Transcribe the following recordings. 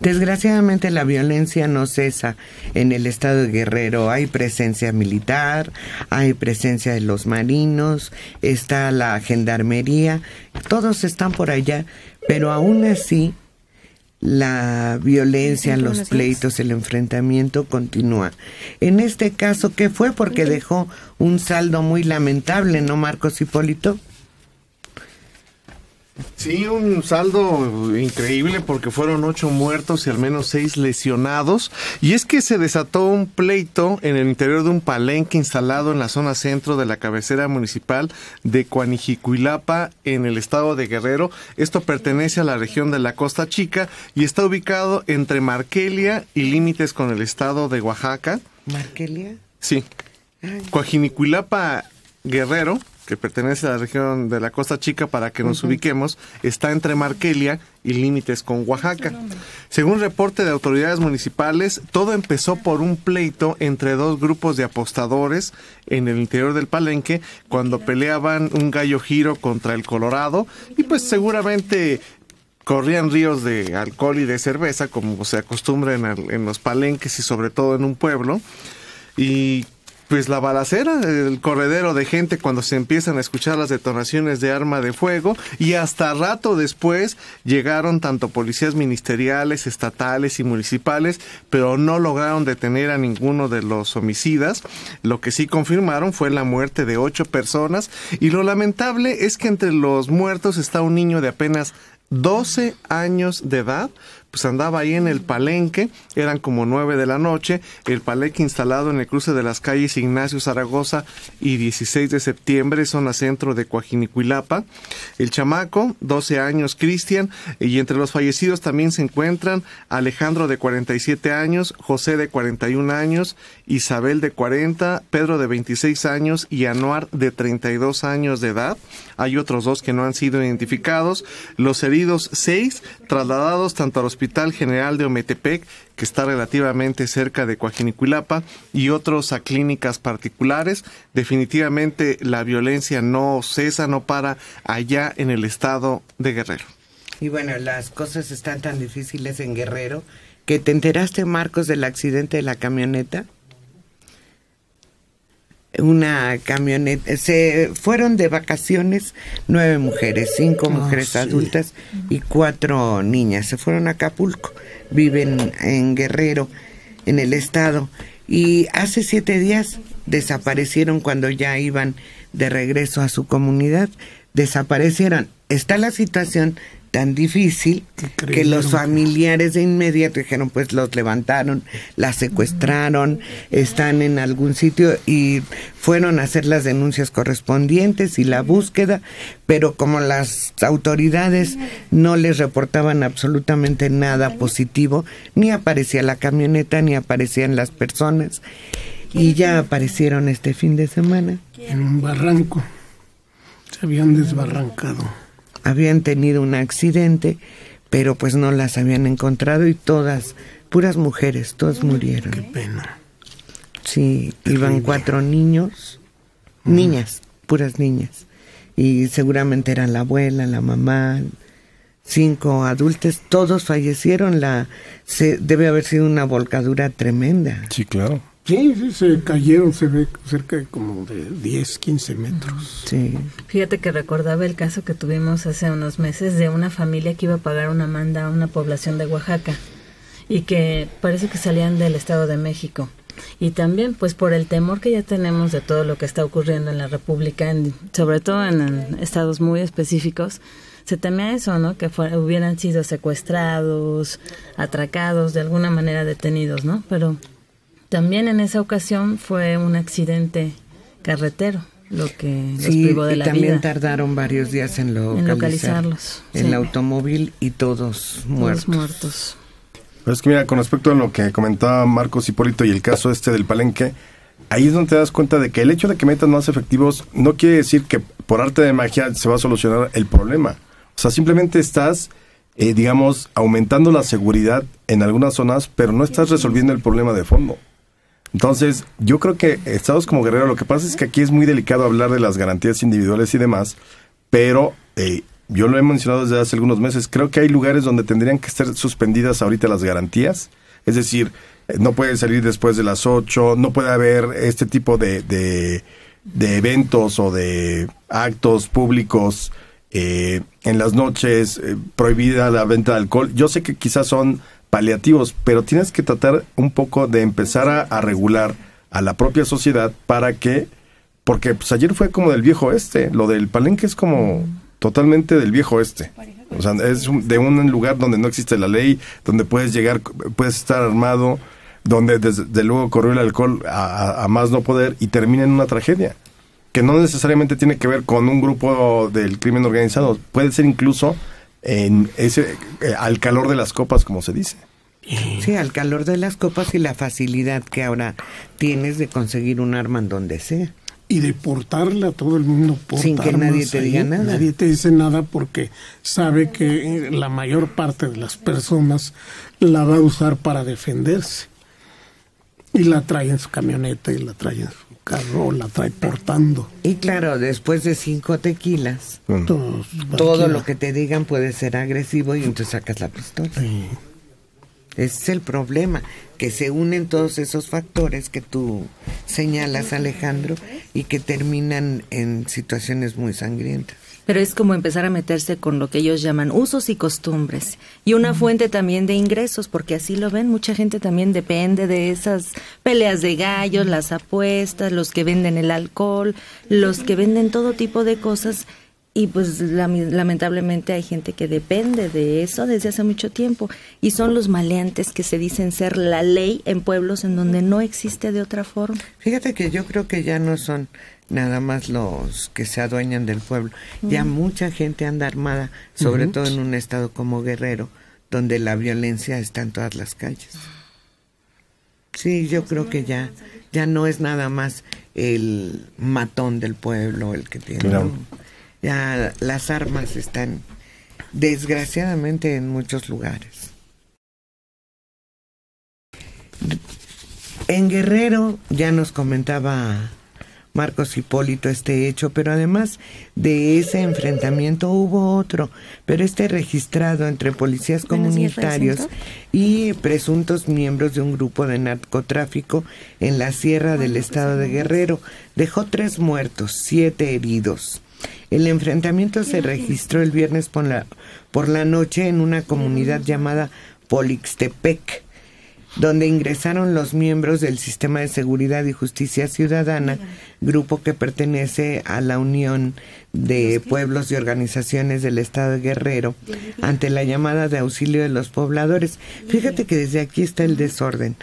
Desgraciadamente la violencia no cesa en el estado de Guerrero. Hay presencia militar, hay presencia de los marinos, está la gendarmería, todos están por allá, pero aún así la violencia, los pleitos, el enfrentamiento continúa. En este caso, ¿qué fue? Porque dejó un saldo muy lamentable, ¿no, Marcos Hipólito? Sí, un saldo increíble porque fueron 8 muertos y al menos 6 lesionados. Y es que se desató un pleito en el interior de un palenque instalado en la zona centro de la cabecera municipal de Cuanijicuilapa, en el estado de Guerrero. Esto pertenece a la región de la Costa Chica y está ubicado entre Marquelia y límites con el estado de Oaxaca. ¿Marquelia? Sí. Cuanijicuilapa, Guerrero, que pertenece a la región de la Costa Chica, para que nos ubiquemos, está entre Marquelia y límites con Oaxaca. Según reporte de autoridades municipales, todo empezó por un pleito entre 2 grupos de apostadores en el interior del palenque, cuando peleaban un gallo giro contra el Colorado, y pues seguramente corrían ríos de alcohol y de cerveza, como se acostumbra en los palenques y sobre todo en un pueblo. Y pues la balacera, el corredero de gente cuando se empiezan a escuchar las detonaciones de arma de fuego, y hasta rato después llegaron tanto policías ministeriales, estatales y municipales, pero no lograron detener a ninguno de los homicidas. Lo que sí confirmaron fue la muerte de 8 personas, y lo lamentable es que entre los muertos está un niño de apenas 12 años de edad. Pues andaba ahí en el palenque, eran como 9 de la noche, el palenque instalado en el cruce de las calles Ignacio Zaragoza y 16 de septiembre, zona centro de Cuajinicuilapa. El chamaco, 12 años, Cristian, y entre los fallecidos también se encuentran Alejandro de 47 años, José de 41 años, Isabel de 40, Pedro de 26 años y Anuar de 32 años de edad. Hay otros 2 que no han sido identificados. Los heridos 6, trasladados tanto al Hospital General de Ometepec, que está relativamente cerca de Cuajinicuilapa, y otros a clínicas particulares. Definitivamente la violencia no cesa, no para allá en el estado de Guerrero. Y bueno, las cosas están tan difíciles en Guerrero que te enteraste, Marcos, del accidente de la camioneta. Una camioneta, se fueron de vacaciones 9 mujeres, 5 mujeres adultas y 4 niñas. Se fueron a Acapulco, viven en Guerrero, en el estado, y hace 7 días desaparecieron cuando ya iban de regreso a su comunidad. Desaparecieron. Está la situación tan difícil que los familiares de inmediato dijeron, pues los levantaron, las secuestraron, están en algún sitio, y fueron a hacer las denuncias correspondientes y la búsqueda, pero como las autoridades no les reportaban absolutamente nada positivo, ni aparecía la camioneta, ni aparecían las personas, y ya aparecieron este fin de semana. En un barranco, se habían desbarrancado. Habían tenido un accidente, pero pues no las habían encontrado, y todas, puras mujeres, todas murieron. Qué pena. Sí, iban 4 niños, niñas, puras niñas, y seguramente eran la abuela, la mamá, 5 adultos, todos fallecieron. Debe haber sido una volcadura tremenda. Sí, claro. Sí, se cayeron, se ve cerca de como de 10, 15 metros. Sí. Fíjate que recordaba el caso que tuvimos hace unos meses de una familia que iba a pagar una manda a una población de Oaxaca, y que parece que salían del Estado de México. Y también, pues por el temor que ya tenemos de todo lo que está ocurriendo en la República, sobre todo en estados muy específicos, se temía eso, ¿no? Que hubieran sido secuestrados, atracados, de alguna manera detenidos, ¿no? Pero también en esa ocasión fue un accidente carretero lo que los privó de la vida. Sí, y también tardaron varios días en localizarlos. El automóvil, y todos muertos. Todos muertos. Pero es que mira, con respecto a lo que comentaba Marcos Hipólito y el caso del palenque, ahí es donde te das cuenta de que el hecho de que metan más efectivos no quiere decir que por arte de magia se va a solucionar el problema. O sea, simplemente estás, digamos, aumentando la seguridad en algunas zonas, pero no estás resolviendo el problema de fondo. Entonces, yo creo que estados como Guerrero, lo que pasa es que aquí es muy delicado hablar de las garantías individuales y demás, pero yo lo he mencionado desde hace algunos meses, creo que hay lugares donde tendrían que estar suspendidas ahorita las garantías, es decir, no puede salir después de las 8, no puede haber este tipo de eventos o de actos públicos en las noches, prohibida la venta de alcohol. Yo sé que quizás son paliativos, pero tienes que tratar un poco de empezar a regular a la propia sociedad para que, porque pues ayer fue como del viejo oeste, lo del palenque es como totalmente del viejo oeste. O sea, es de un lugar donde no existe la ley, donde puedes llegar, puedes estar armado, donde desde luego corrió el alcohol a más no poder y termina en una tragedia, que no necesariamente tiene que ver con un grupo del crimen organizado, puede ser incluso en ese al calor de las copas, como se dice. Sí, al calor de las copas y la facilidad que ahora tienes de conseguir un arma en donde sea. Y de portarla, todo el mundo porta sin que nadie te diga nada. Nadie te dice nada porque sabe que la mayor parte de las personas la va a usar para defenderse. Y la trae en su camioneta, y la trae en su carro, o la trae portando. Y claro, después de 5 tequilas, todo lo que te digan puede ser agresivo y entonces sacas la pistola. Sí. Ese es el problema, que se unen todos esos factores que tú señalas, Alejandro, y que terminan en situaciones muy sangrientas. Pero es como empezar a meterse con lo que ellos llaman usos y costumbres. Y una fuente también de ingresos, porque así lo ven. Mucha gente también depende de esas peleas de gallos, las apuestas, los que venden el alcohol, los que venden todo tipo de cosas. Y pues lamentablemente hay gente que depende de eso desde hace mucho tiempo. Y son los maleantes que se dicen ser la ley en pueblos en donde no existe de otra forma. Fíjate que yo creo que ya no son nada más los que se adueñan del pueblo. Ya mucha gente anda armada, sobre todo en un estado como Guerrero, donde la violencia está en todas las calles. Sí, yo creo que ya no es nada más el matón del pueblo el que tiene. Claro. Ya las armas están desgraciadamente en muchos lugares. En Guerrero ya nos comentaba Marcos Hipólito este hecho, pero además de ese enfrentamiento hubo otro, pero registrado entre policías comunitarios y presuntos miembros de un grupo de narcotráfico en la sierra del estado de Guerrero. Dejó 3 muertos, 7 heridos. El enfrentamiento se registró el viernes por la noche en una comunidad llamada Polixtepec, donde ingresaron los miembros del Sistema de Seguridad y Justicia Ciudadana, grupo que pertenece a la Unión de Pueblos y Organizaciones del Estado de Guerrero, ante la llamada de auxilio de los pobladores. Fíjate que desde aquí está el desorden.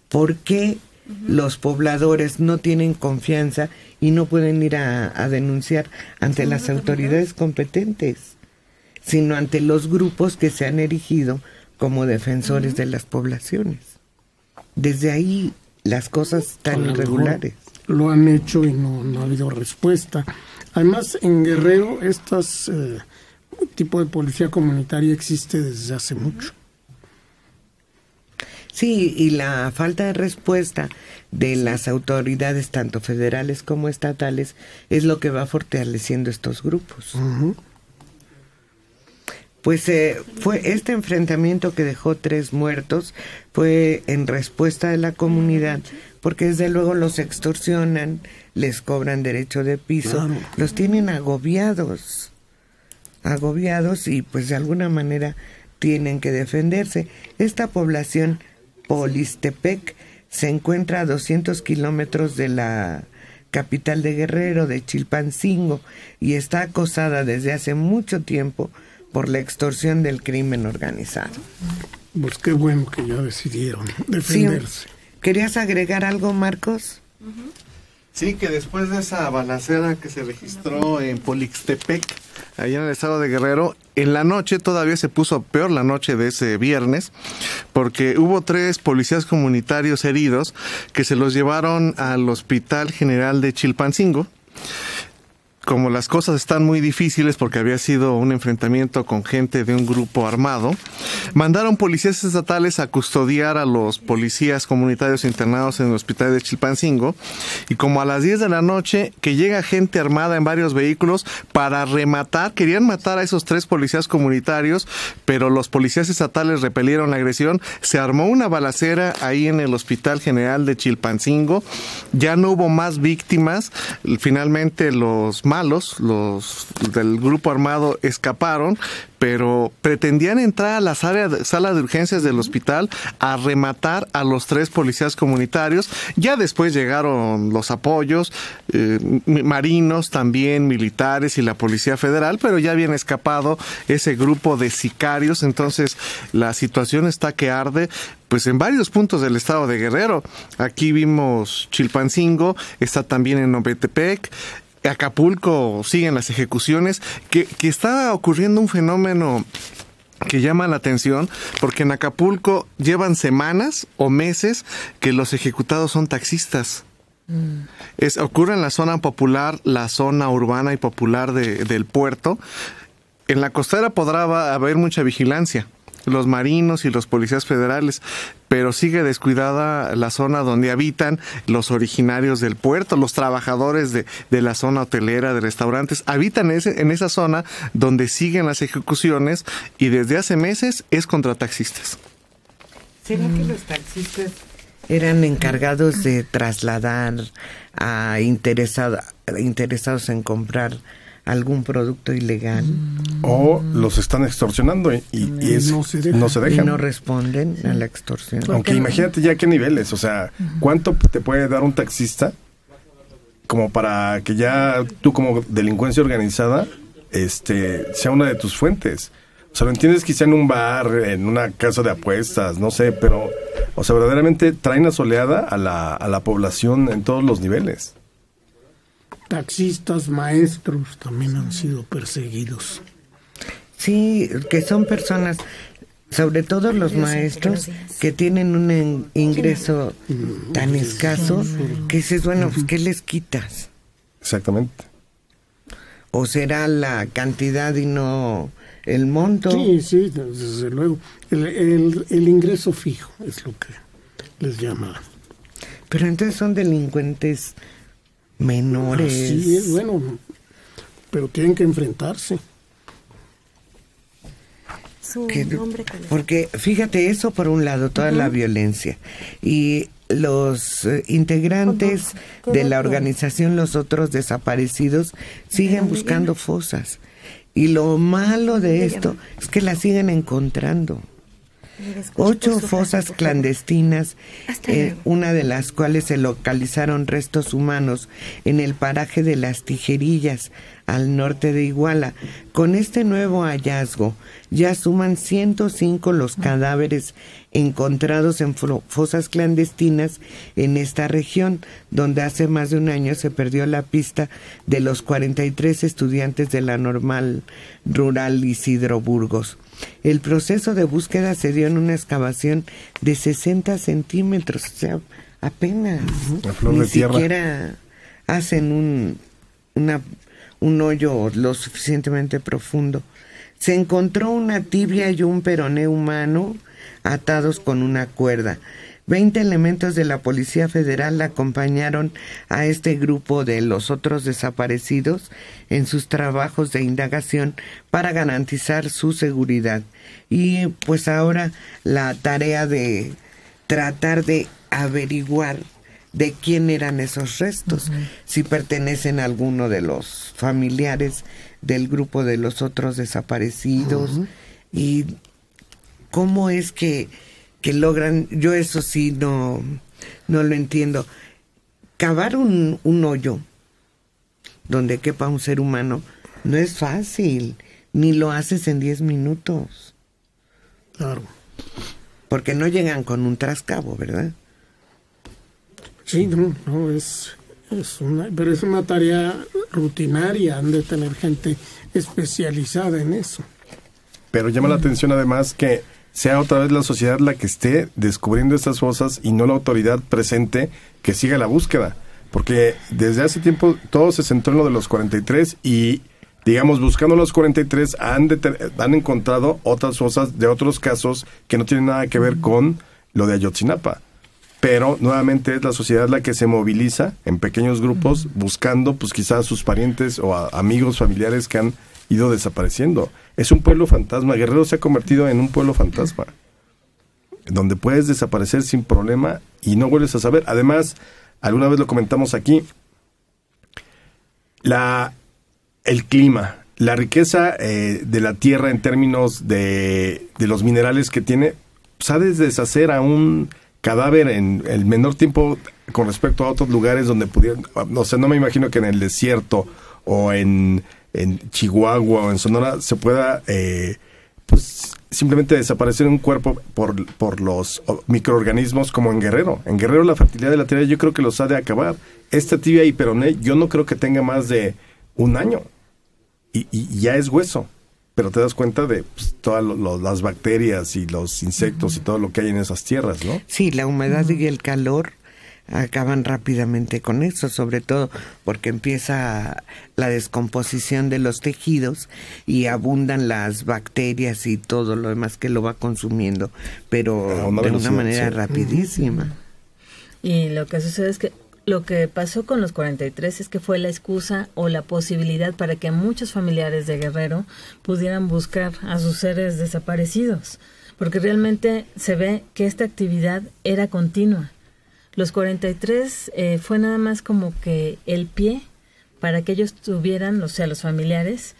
¿Por qué los pobladores no tienen confianza y no pueden ir a denunciar ante las autoridades competentes, sino ante los grupos que se han erigido como defensores de las poblaciones? Desde ahí las cosas están irregulares. Lo han hecho y no ha habido respuesta. Además, en Guerrero, tipo de policía comunitaria existe desde hace mucho. Sí, y la falta de respuesta de las autoridades, tanto federales como estatales, es lo que va fortaleciendo estos grupos. Pues fue este enfrentamiento que dejó 3 muertos, fue en respuesta de la comunidad, porque desde luego los extorsionan, les cobran derecho de piso, los tienen agobiados y pues de alguna manera tienen que defenderse. Esta población Polixtepec se encuentra a 200 kilómetros de la capital de Guerrero, de Chilpancingo, y está acosada desde hace mucho tiempo por la extorsión del crimen organizado. Pues qué bueno que ya decidieron defenderse. Sí. ¿Querías agregar algo, Marcos? Sí, que después de esa balacera que se registró en Polixtepec, allá en el estado de Guerrero, en la noche todavía se puso peor la noche de ese viernes, porque hubo 3 policías comunitarios heridos que se los llevaron al Hospital General de Chilpancingo. como las cosas están muy difíciles porque había sido un enfrentamiento con gente de un grupo armado, mandaron policías estatales a custodiar a los policías comunitarios internados en el hospital de Chilpancingo, y como a las 10 de la noche que llega gente armada en varios vehículos para querían matar a esos 3 policías comunitarios, pero los policías estatales repelieron la agresión, se armó una balacera ahí en el Hospital General de Chilpancingo, ya no hubo más víctimas, finalmente los malos, los del grupo armado, escaparon, pero pretendían entrar a la sala de urgencias del hospital a rematar a los 3 policías comunitarios. Ya después llegaron los apoyos, marinos también, militares y la Policía Federal, pero ya habían escapado ese grupo de sicarios. Entonces la situación está que arde, pues en varios puntos del estado de Guerrero. Aquí vimos Chilpancingo, está también en Ometepec. Acapulco siguen las ejecuciones, que está ocurriendo un fenómeno que llama la atención, porque en Acapulco llevan semanas o meses que los ejecutados son taxistas. Ocurre en la zona popular, la zona urbana y popular del puerto. En la costera podrá haber mucha vigilancia, los marinos y los policías federales, pero sigue descuidada la zona donde habitan los originarios del puerto, los trabajadores de la zona hotelera, de restaurantes, habitan en esa zona donde siguen las ejecuciones, y desde hace meses es contra taxistas. ¿Será que los taxistas eran encargados de trasladar a interesados en comprar algún producto ilegal? O los están extorsionando y no se dejan. Y no responden a la extorsión. Aunque imagínate ya qué niveles, o sea, ¿cuánto te puede dar un taxista como para que ya tú como delincuencia organizada sea una de tus fuentes? O sea, lo entiendes quizá en un bar, en una casa de apuestas, no sé, pero, o sea, verdaderamente traen asoleada a la población en todos los niveles. Taxistas, maestros también han sido perseguidos. Sí, que son personas, sobre todo los maestros, que tienen un ingreso tan escaso que dices, bueno, pues ¿qué les quitas? Exactamente. ¿O será la cantidad y no el monto? Sí, desde luego. El ingreso fijo es lo que les llama. Pero entonces son delincuentes menores. Sí, bueno, pero tienen que enfrentarse. Porque fíjate, eso por un lado, toda la violencia, y los integrantes de la organización Los Otros Desaparecidos siguen buscando fosas, y lo malo de esto es que las siguen encontrando. 8 fosas clandestinas, una de las cuales se localizaron restos humanos en el paraje de Las Tijerillas, al norte de Iguala. Con este nuevo hallazgo, ya suman 105 los cadáveres encontrados en fosas clandestinas en esta región, donde hace más de un año se perdió la pista de los 43 estudiantes de la Normal Rural Isidro Burgos. El proceso de búsqueda se dio en una excavación de 60 centímetros, o sea, apenas. Ni siquiera hacen un hoyo lo suficientemente profundo. Se encontró una tibia y un peroné humano atados con una cuerda. 20 elementos de la Policía Federal acompañaron a este grupo de Los Otros Desaparecidos en sus trabajos de indagación para garantizar su seguridad. Y pues ahora la tarea de tratar de averiguar de quién eran esos restos, si pertenecen a alguno de los familiares del grupo de Los Otros Desaparecidos, y cómo es que logran. Yo eso sí no lo entiendo. Cavar un hoyo donde quepa un ser humano no es fácil, ni lo haces en 10 minutos. Claro. Porque no llegan con un trascabo, ¿verdad? Sí, no, pero es una tarea rutinaria, han de tener gente especializada en eso. Pero llama la atención además que sea otra vez la sociedad la que esté descubriendo estas fosas y no la autoridad presente que siga la búsqueda. Porque desde hace tiempo todo se centró en lo de los 43 y, digamos, buscando los 43 han encontrado otras cosas de otros casos que no tienen nada que ver con lo de Ayotzinapa. Pero nuevamente es la sociedad la que se moviliza en pequeños grupos buscando pues quizás a sus parientes o a amigos, familiares que han ido desapareciendo. Es un pueblo fantasma. Guerrero se ha convertido en un pueblo fantasma, donde puedes desaparecer sin problema y no vuelves a saber. Además, alguna vez lo comentamos aquí, el clima, la riqueza de la tierra en términos de los minerales que tiene, sabes deshacer a un cadáver en el menor tiempo con respecto a otros lugares donde pudieran, no sé, no me imagino que en el desierto o en Chihuahua o en Sonora se pueda pues simplemente desaparecer un cuerpo por los microorganismos como en Guerrero. En Guerrero la fertilidad de la tierra yo creo que los ha de acabar. Esta tibia y peroné yo no creo que tenga más de un año y ya es hueso. Pero te das cuenta de pues, todas las bacterias y los insectos y todo lo que hay en esas tierras, ¿no? Sí, la humedad y el calor acaban rápidamente con eso, sobre todo porque empieza la descomposición de los tejidos y abundan las bacterias y todo lo demás que lo va consumiendo, pero de una manera rapidísima. Y lo que sucede es que lo que pasó con los 43 es que fue la excusa o la posibilidad para que muchos familiares de Guerrero pudieran buscar a sus seres desaparecidos, porque realmente se ve que esta actividad era continua. Los 43 fue nada más como que el pie para que ellos tuvieran, o sea, los familiares,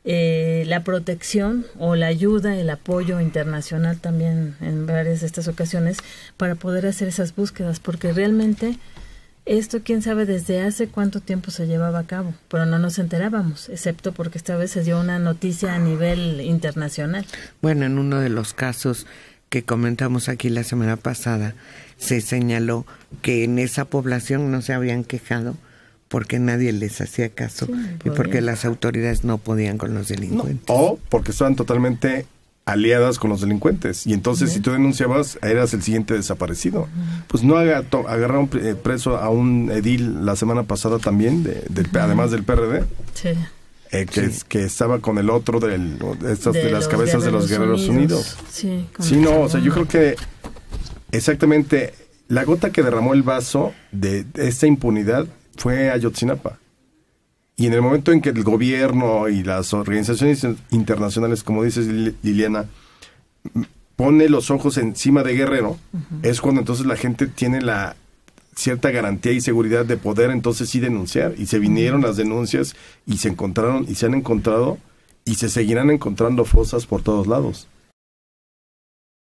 la protección o la ayuda, el apoyo internacional también en varias de estas ocasiones para poder hacer esas búsquedas, porque realmente esto quién sabe desde hace cuánto tiempo se llevaba a cabo, pero no nos enterábamos, excepto porque esta vez se dio una noticia a nivel internacional. Bueno, en uno de los casos que comentamos aquí la semana pasada, se señaló que en esa población no se habían quejado porque nadie les hacía caso y porque las autoridades no podían con los delincuentes. No, o porque estaban totalmente aliadas con los delincuentes. Y entonces, si tú denunciabas, eras el siguiente desaparecido. Pues no agarraron preso a un edil la semana pasada también, además del PRD. Sí. Que estaba con el otro de las cabezas de los Guerreros Unidos. Sí, no, o sea, yo creo que exactamente la gota que derramó el vaso de esta impunidad fue Ayotzinapa. Y en el momento en que el gobierno y las organizaciones internacionales, como dices Liliana, pone los ojos encima de Guerrero, es cuando entonces la gente tiene la cierta garantía y seguridad de poder entonces sí denunciar. Y se vinieron las denuncias y se encontraron y se han encontrado y se seguirán encontrando fosas por todos lados.